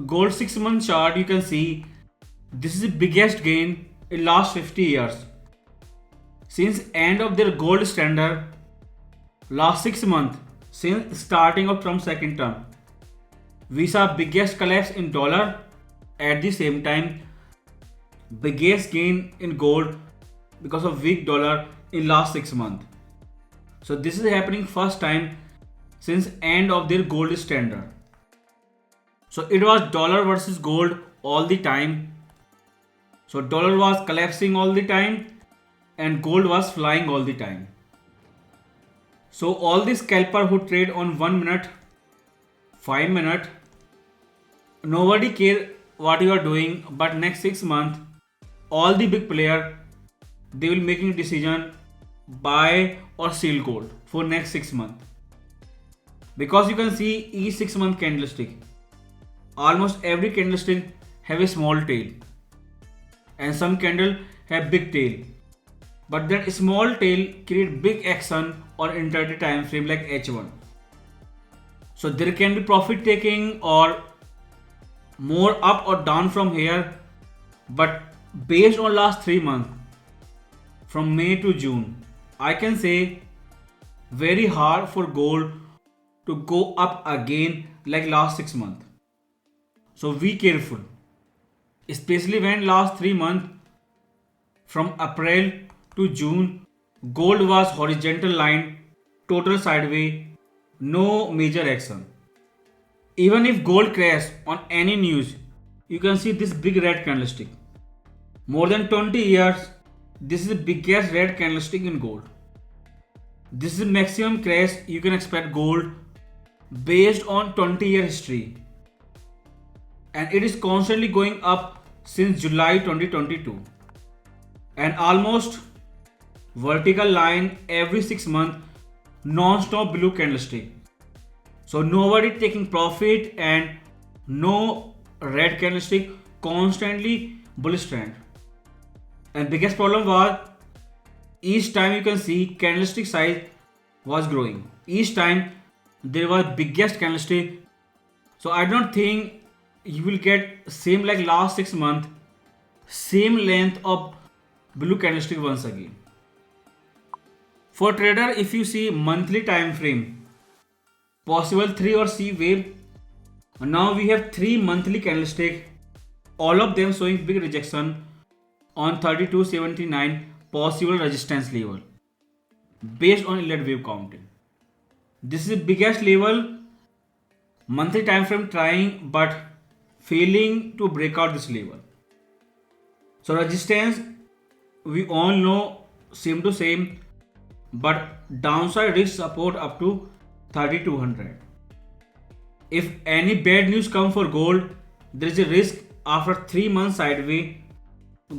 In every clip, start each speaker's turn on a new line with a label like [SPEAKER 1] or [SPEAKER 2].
[SPEAKER 1] gold 6-month chart, you can see this is the biggest gain in last 50 years. Since end of their gold standard, last 6 months, since starting of Trump's second term, we saw biggest collapse in dollar. At the same time, biggest gain in gold because of weak dollar in last 6 months. So this is happening first time since end of their gold standard. So it was dollar versus gold all the time. So dollar was collapsing all the time and gold was flying all the time. So all the scalper who trade on 1 minute, 5 minute, nobody care what you are doing, but next 6 months, all the big player, they will making decision buy or sell gold for next 6 months. Because you can see each 6 month candlestick, almost every candlestick have a small tail and some candle have big tail. But that small tail create big action on intraday time frame like H1. So there can be profit taking or more up or down from here, but based on last 3 months from May to June, I can say very hard for gold to go up again like last 6 months. So be careful, especially when last 3 months from April to June, gold was horizontal line, total sideways, no major action. Even if gold crash on any news, you can see this big red candlestick. More than 20 years, this is the biggest red candlestick in gold. This is the maximum crash you can expect gold based on 20-year history. And it is constantly going up since July 2022. And almost vertical line every 6 months, non-stop blue candlestick. So nobody taking profit and no red candlestick, constantly bullish trend. And biggest problem was each time you can see candlestick size was growing. Each time there was biggest candlestick. So I don't think you will get same like last 6 months, same length of blue candlestick once again. For trader, if you see monthly time frame, possible 3 or C wave. Now we have 3 monthly candlestick, all of them showing big rejection on 3279 possible resistance level based on Elliott wave counting. This is the biggest level, monthly time frame trying but failing to break out this level. So resistance we all know same to same, but downside risk support up to 3200. If any bad news come for gold, there is a risk after 3 months sideways,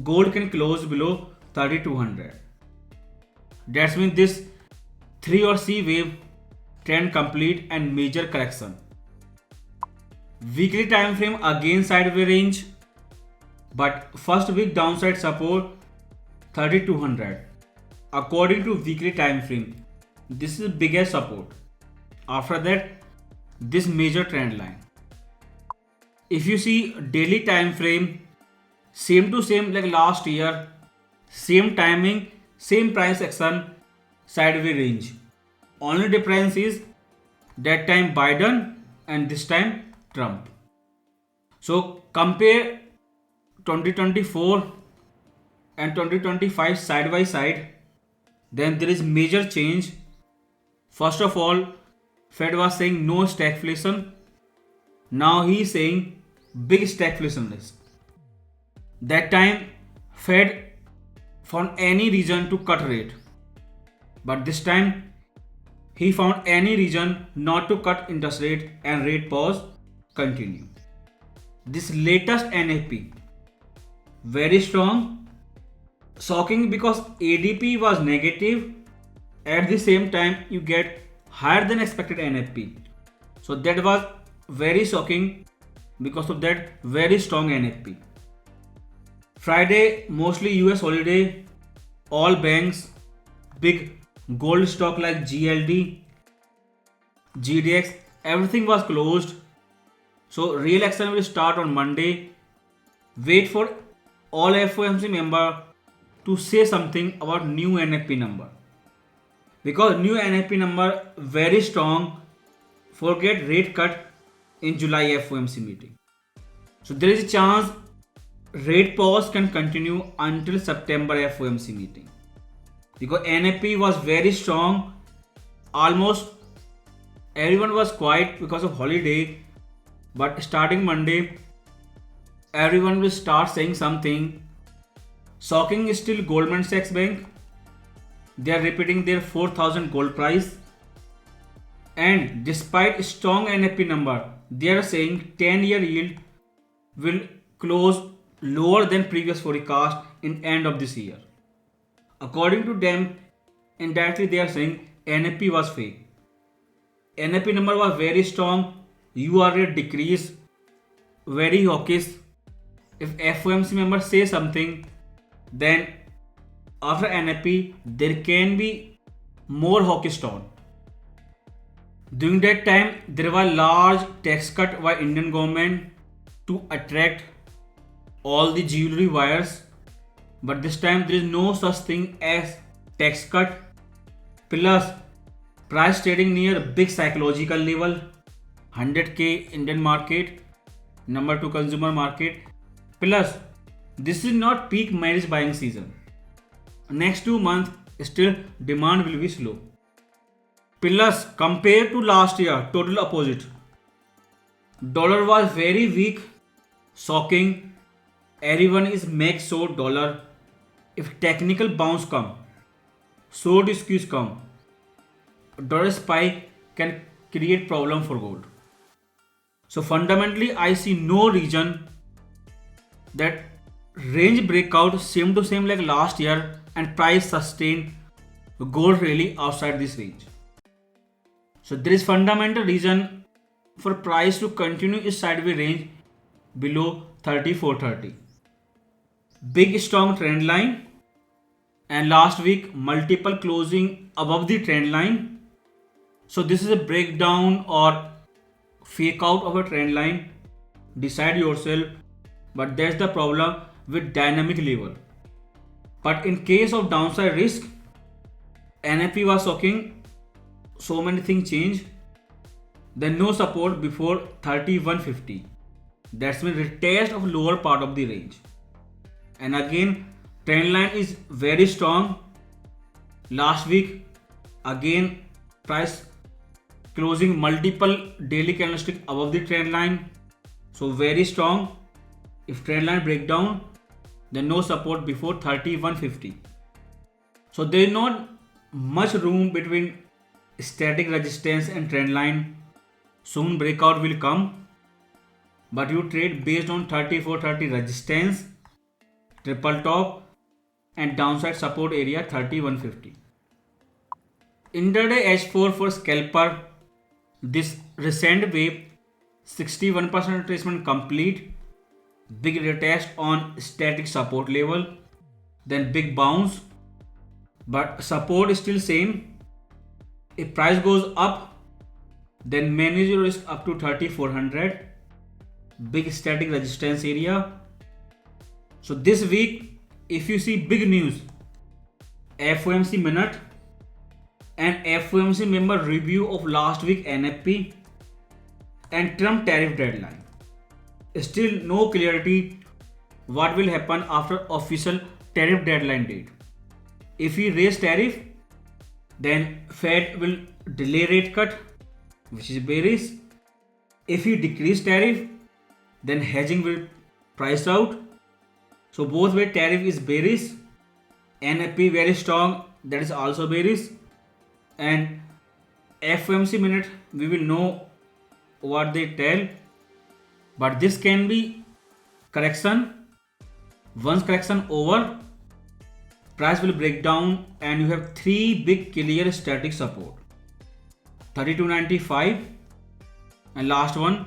[SPEAKER 1] gold can close below 3200. That means this 3 or C wave trend complete and major correction. Weekly time frame again sideways range, but first week downside support 3200. According to weekly time frame, this is the biggest support. After that, this major trend line. If you see daily time frame, same to same like last year, same timing, same price action, sideways range. Only difference is that time Biden and this time Trump. So compare 2024 and 2025 side by side, then there is major change. First of all, Fed was saying no stagflation. Now he is saying big stagflation risk. That time Fed found any reason to cut rate, but this time he found any reason not to cut interest rate and rate pause continue. This latest NFP very strong, shocking because ADP was negative. At the same time you get higher than expected NFP. So that was very shocking because of that very strong NFP. Friday mostly US holiday, all banks, big gold stock like GLD, GDX, everything was closed. So real action will start on Monday. Wait for all FOMC member to say something about new NFP number. Because new NFP number very strong, forget rate cut in July FOMC meeting. So there is a chance rate pause can continue until September FOMC meeting. Because NFP was very strong, almost everyone was quiet because of holiday, but starting Monday, everyone will start saying something. Shocking is still Goldman Sachs Bank. They are repeating their 4,000 gold price. And despite strong NFP number, they are saying 10-year yield will close lower than previous forecast in end of this year. According to them, indirectly they are saying NFP was fake. NFP number was very strong, UR rate decrease, very hawkish. If FOMC member say something, then after NFP there can be more hawkish tone. During that time there was large tax cut by Indian government to attract all the jewelry buyers, but this time there is no such thing as tax cut. Plus price trading near big psychological level, 100k Indian market, number 2 consumer market. Plus this is not peak marriage buying season. Next 2 months still demand will be slow. Plus compared to last year, total opposite. Dollar was very weak, shocking. Everyone is make short dollar. If technical bounce come, short squeeze come, dollar spike can create problem for gold. So fundamentally I see no reason that range breakout same to same like last year and price sustain gold really outside this range. So there is fundamental reason for price to continue its sideways range below 3430. Big strong trend line, and last week multiple closing above the trend line. So this is a breakdown or fake out of a trend line. Decide yourself, but that's the problem with dynamic level. But in case of downside risk, NFP was shocking, so many things change. Then no support before 3150. That's mean retest of lower part of the range. And again trend line is very strong. Last week again price closing multiple daily candlestick above the trend line. So very strong. If trend line break down, then no support before 3150. So there is not much room between static resistance and trend line. Soon breakout will come, but you trade based on 3430 resistance, triple top and downside support area 3150. Intraday H4 for scalper. This recent wave 61% retracement complete, big retest on static support level, then big bounce, but support is still same. If price goes up, then manage your risk up to 3400, big static resistance area. So this week if you see big news, FOMC minute and FOMC member review of last week NFP and Trump tariff deadline. Still no clarity what will happen after official tariff deadline date. If he raise tariff, then Fed will delay rate cut, which is bearish. If he decrease tariff, then hedging will price out. So both way tariff is bearish, NFP very strong, that is also bearish, and FOMC minute we will know what they tell. But this can be correction. Once correction over, price will break down and you have three big clear static support, 3295 and last one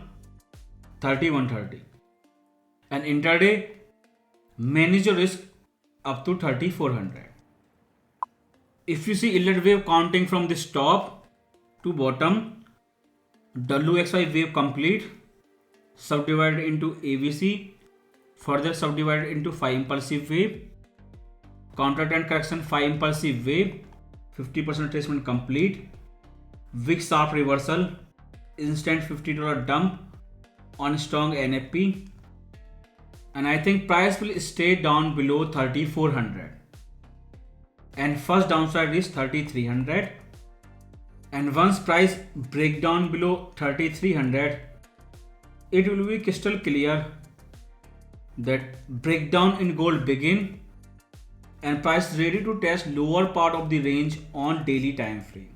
[SPEAKER 1] 3130. And intraday manage your risk up to 3400. If you see Elliott wave counting from this top to bottom, WXY wave complete, subdivided into ABC, further subdivided into 5 impulsive wave, counter trend correction 5 impulsive wave, 50% retracement complete, wick sharp reversal, instant $50 dump on strong NFP, and I think price will stay down below 3400, and first downside is 3300, and once price break down below 3300, it will be crystal clear that breakdown in gold begin and price ready to test lower part of the range on daily time frame.